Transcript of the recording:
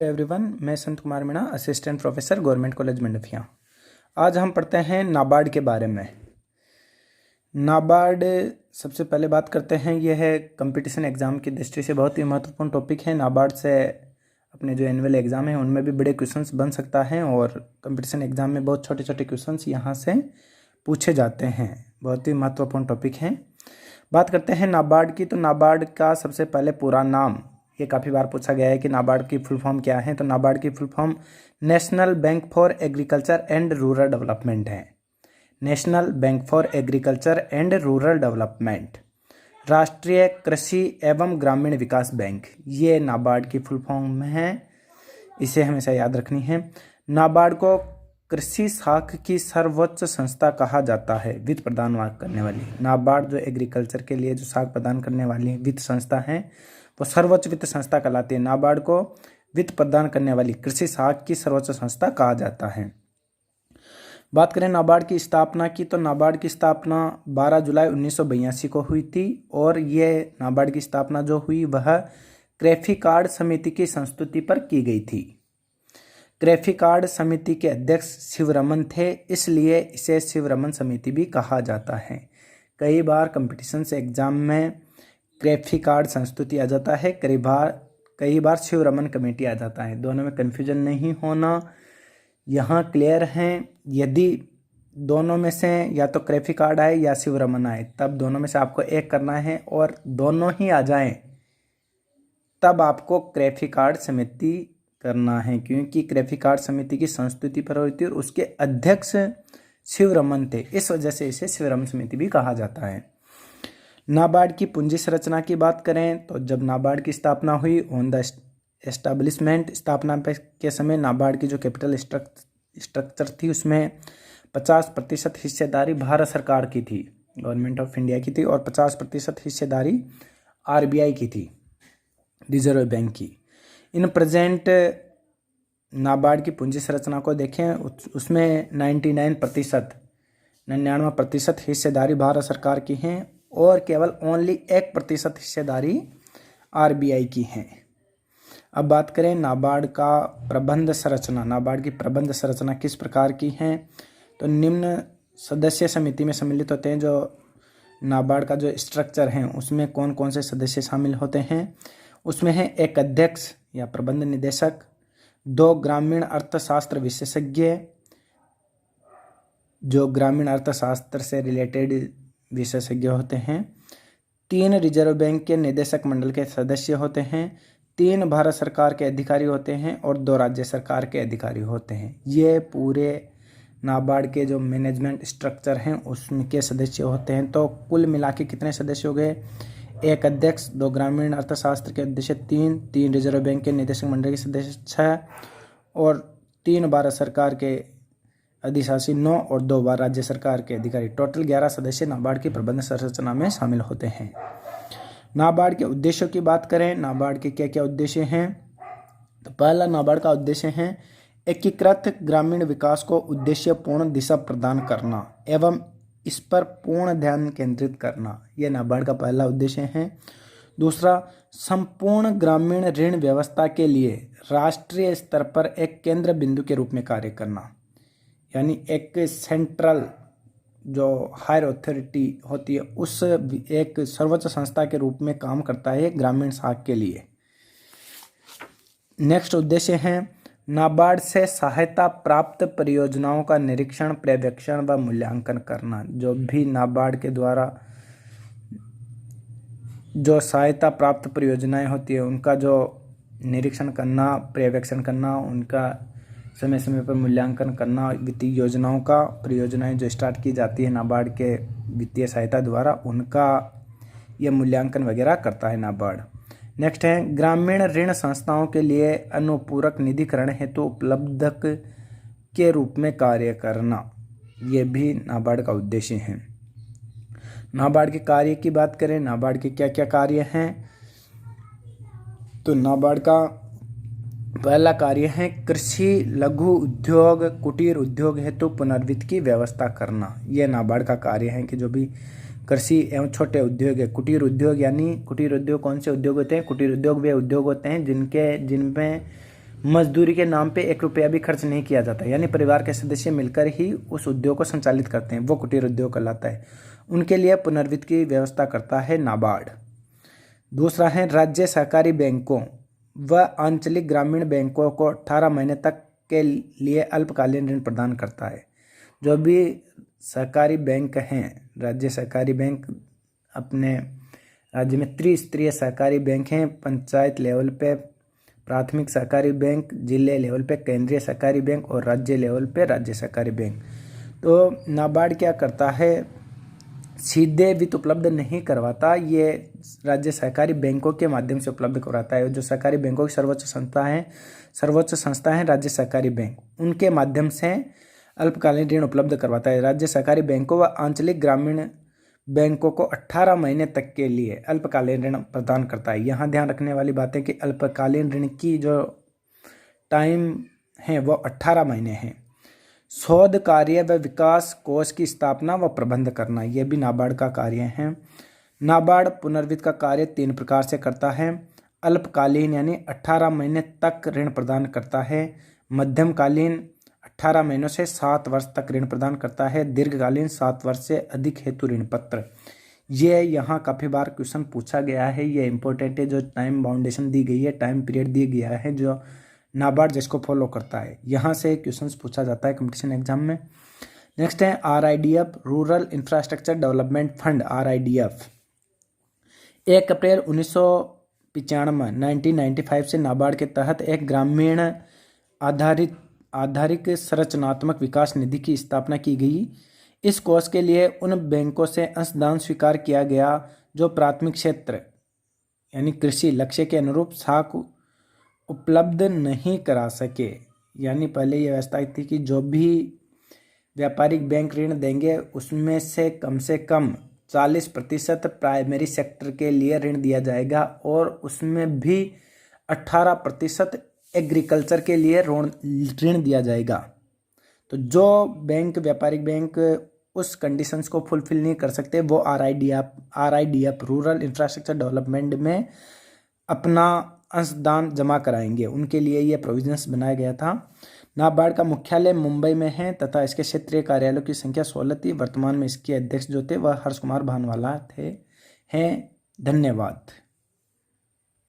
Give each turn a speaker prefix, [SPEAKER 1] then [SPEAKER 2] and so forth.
[SPEAKER 1] Everyone, मैं Sant Kumar Meena, assistant professor government college Mandphiya. आज हम पढ़ते हैं नाबार्ड के बारे में। नाबार्ड सबसे पहले बात करते हैं, यह है कंपटीशन एग्ज़ाम की दृष्टि से बहुत ही महत्वपूर्ण टॉपिक है। नाबार्ड से अपने जो एनुअल एग्ज़ाम है उनमें भी बड़े क्वेश्चंस बन सकता है और कंपटीशन एग्ज़ाम में बहुत छोटे छोटे क्वेश्चंस यहाँ से पूछे जाते हैं। बहुत ही महत्वपूर्ण टॉपिक है। बात करते हैं नाबार्ड की, तो नाबार्ड का सबसे पहले पूरा नाम, ये काफ़ी बार पूछा गया है कि नाबार्ड की फुल फॉर्म क्या है। तो नाबार्ड की full form national bank for agriculture and rural development है। National bank for agriculture and rural development, राष्ट्रीय कृषि एवं ग्रामीण विकास बैंक, ये नाबार्ड की फुल फॉर्म है। इसे हमेशा याद रखनी है। नाबार्ड को कृषि शाख की सर्वोच्च संस्था कहा जाता है, वित्त प्रदान करने वाली। नाबार्ड जो एग्रीकल्चर के लिए जो शाख प्रदान करने वाली वित्त संस्था है वो सर्वोच्च वित्त संस्था कहलाती है। नाबार्ड को वित्त प्रदान करने वाली कृषि शाख की सर्वोच्च संस्था कहा जाता है। बात करें नाबार्ड की स्थापना की, तो नाबार्ड की स्थापना 12 जुलाई 1982 को हुई थी और ये नाबार्ड की स्थापना जो हुई वह क्रेफिकार्ड समिति की संस्तुति पर की गई थी। क्रेफिकार्ड समिति के अध्यक्ष शिवरमन थे, इसलिए इसे शिवरमन समिति भी कहा जाता है। कई बार कंपटीशन से एग्जाम में क्रेफिकार्ड संस्तुति आ जाता है, कई बार शिवरमन कमेटी आ जाता है। दोनों में कन्फ्यूजन नहीं होना, यहाँ क्लियर हैं। यदि दोनों में से या तो क्रेफिकार्ड आए या शिवरमन आए, तब दोनों में से आपको एक करना है, और दोनों ही आ जाएं तब आपको क्रेफिकार्ड समिति करना है, क्योंकि क्रेफिकार्ड समिति की संस्तुति पर हुई थी और उसके अध्यक्ष शिवरमन थे, इस वजह से इसे शिवरमन समिति भी कहा जाता है। नाबार्ड की पूंजी संरचना की बात करें तो जब नाबार्ड की स्थापना हुई, ऑन द एस्टैब्लिशमेंट, स्थापना के समय नाबार्ड की जो कैपिटल स्ट्रक्चर थी उसमें 50% हिस्सेदारी भारत सरकार की थी, गवर्नमेंट ऑफ इंडिया की थी, और 50% हिस्सेदारी आरबीआई की थी, रिजर्व बैंक की। इन प्रेजेंट नाबार्ड की पूंजी संरचना को देखें, उसमें 99% हिस्सेदारी भारत सरकार की हैं और केवल ओनली 1% हिस्सेदारी आरबीआई की हैं। अब बात करें नाबार्ड का प्रबंध संरचना, नाबार्ड की प्रबंध संरचना किस प्रकार की है, तो निम्न सदस्य समिति में सम्मिलित होते हैं। जो नाबार्ड का जो स्ट्रक्चर है उसमें कौन कौन से सदस्य शामिल होते हैं, उसमें है एक अध्यक्ष या प्रबंध निदेशक, 2 ग्रामीण अर्थशास्त्र विशेषज्ञ जो ग्रामीण अर्थशास्त्र से रिलेटेड विशेषज्ञ होते हैं, 3 रिजर्व बैंक के निदेशक मंडल के सदस्य होते हैं, 3 भारत सरकार के अधिकारी होते हैं और 2 राज्य सरकार के अधिकारी होते हैं। ये पूरे नाबार्ड के जो मैनेजमेंट स्ट्रक्चर हैं उसके सदस्य होते हैं। तो कुल मिला के कितने सदस्य हो गए, एक अध्यक्ष, 2 ग्रामीण अर्थशास्त्र के अध्यक्ष 3 रिजर्व बैंक के निदेशक मंडल के सदस्य 6 और 3 भारत सरकार के अधिशासी 9 और 2 बार राज्य सरकार के अधिकारी, टोटल 11 सदस्य नाबार्ड की प्रबंध संरचना में शामिल होते हैं। नाबार्ड के उद्देश्यों की बात करें, नाबार्ड के क्या क्या उद्देश्य हैं, तो पहला नाबार्ड का उद्देश्य है एकीकृत ग्रामीण विकास को उद्देश्यपूर्ण दिशा प्रदान करना एवं इस पर पूर्ण ध्यान केंद्रित करना, यह नाबार्ड का पहला उद्देश्य है। दूसरा, संपूर्ण ग्रामीण ऋण व्यवस्था के लिए राष्ट्रीय स्तर पर एक केंद्र बिंदु के रूप में कार्य करना, यानी एक सेंट्रल जो हायर अथॉरिटी होती है उस एक सर्वोच्च संस्था के रूप में काम करता है ग्रामीण शाख के लिए। नेक्स्ट उद्देश्य है नाबार्ड से सहायता प्राप्त परियोजनाओं का निरीक्षण, पर्यवेक्षण व मूल्यांकन करना। जो भी नाबार्ड के द्वारा जो सहायता प्राप्त परियोजनाएं होती है उनका जो निरीक्षण करना, पर्यवेक्षण करना, उनका समय समय पर मूल्यांकन करना, वित्तीय योजनाओं का, परियोजनाएं जो स्टार्ट की जाती है नाबार्ड के वित्तीय सहायता द्वारा, उनका ये मूल्यांकन वगैरह करता है नाबार्ड। नेक्स्ट है ग्रामीण ऋण संस्थाओं के लिए अनुपूरक निधिकरण हेतु उपलब्धक के रूप में कार्य करना, ये भी नाबार्ड का उद्देश्य है। नाबार्ड के कार्य की बात करें, नाबार्ड के क्या क्या कार्य हैं, तो नाबार्ड का पहला कार्य है कृषि, लघु उद्योग, कुटीर उद्योग हेतु पुनर्वित्त की व्यवस्था करना। यह नाबार्ड का कार्य है कि जो भी कृषि एवं छोटे उद्योग है, कुटीर उद्योग, यानी कुटीर उद्योग कौन से उद्योग होते हैं, कुटीर उद्योग वे उद्योग होते हैं जिनमें मजदूरी के नाम पे 1 रुपया भी खर्च नहीं किया जाता, यानी परिवार के सदस्य मिलकर ही उस उद्योग को संचालित करते हैं, वो कुटीर उद्योग कहलाता है। उनके लिए पुनर्वित्त की व्यवस्था करता है नाबार्ड। दूसरा है राज्य सहकारी बैंकों व आंचलिक ग्रामीण बैंकों को 18 महीने तक के लिए अल्पकालीन ऋण प्रदान करता है। जो भी सहकारी बैंक हैं, राज्य सहकारी बैंक, अपने राज्य में त्रिस्तरीय सहकारी बैंक हैं, पंचायत लेवल पे प्राथमिक सहकारी बैंक, जिले लेवल पे केंद्रीय सहकारी बैंक और राज्य लेवल पे राज्य सहकारी बैंक। तो नाबार्ड क्या करता है, सीधे वित्त उपलब्ध नहीं करवाता, ये राज्य सहकारी बैंकों के माध्यम से उपलब्ध करवाता है। जो सहकारी बैंकों की सर्वोच्च संस्था है राज्य सहकारी बैंक, उनके माध्यम से अल्पकालीन ऋण उपलब्ध करवाता है। राज्य सहकारी बैंकों व आंचलिक ग्रामीण बैंकों को 18 महीने तक के लिए अल्पकालीन ऋण प्रदान करता है। यहाँ ध्यान रखने वाली बात है कि अल्पकालीन ऋण की जो टाइम है वो 18 महीने हैं। शोध कार्य व विकास कोष की स्थापना व प्रबंध करना, यह भी नाबार्ड का कार्य है। नाबार्ड पुनर्वित्त का कार्य 3 प्रकार से करता है। अल्पकालीन यानी 18 महीने तक ऋण प्रदान करता है। मध्यमकालीन 18 महीनों से 7 वर्ष तक ऋण प्रदान करता है। दीर्घकालीन 7 वर्ष से अधिक हेतु ऋण पत्र। ये यहाँ काफ़ी बार क्वेश्चन पूछा गया है, ये इंपॉर्टेंट है। जो टाइम बाउंडेशन दी गई है, टाइम पीरियड दी गया है, जो नाबार्ड जिसको फॉलो करता है, यहाँ से क्वेश्चन पूछा जाता है कंपटीशन एग्जाम में। नेक्स्ट है RIDF, rural infrastructure development fund, RIDF। 1 अप्रैल 1995 से नाबार्ड के तहत एक ग्रामीण आधारित संरचनात्मक विकास निधि की स्थापना की गई। इस कोष के लिए उन बैंकों से अंशदान स्वीकार किया गया जो प्राथमिक क्षेत्र यानी कृषि लक्ष्य के अनुरूप साख उपलब्ध नहीं करा सके। यानी पहले ये व्यवस्था थी कि जो भी व्यापारिक बैंक ऋण देंगे उसमें से कम 40% प्राइमरी सेक्टर के लिए ऋण दिया जाएगा और उसमें भी 18% एग्रीकल्चर के लिए ऋण दिया जाएगा। तो जो बैंक व्यापारिक बैंक उस कंडीशंस को फुलफिल नहीं कर सकते वो RIDF रूरल इंफ्रास्ट्रक्चर डेवलपमेंट में अपना अंशदान जमा कराएंगे, उनके लिए ये प्रोविजंस बनाया गया था। नाबार्ड का मुख्यालय मुंबई में है तथा इसके क्षेत्रीय कार्यालयों की संख्या 16 थी। वर्तमान में इसके अध्यक्ष जो थे वह हर्ष कुमार भानवाला हैं। धन्यवाद।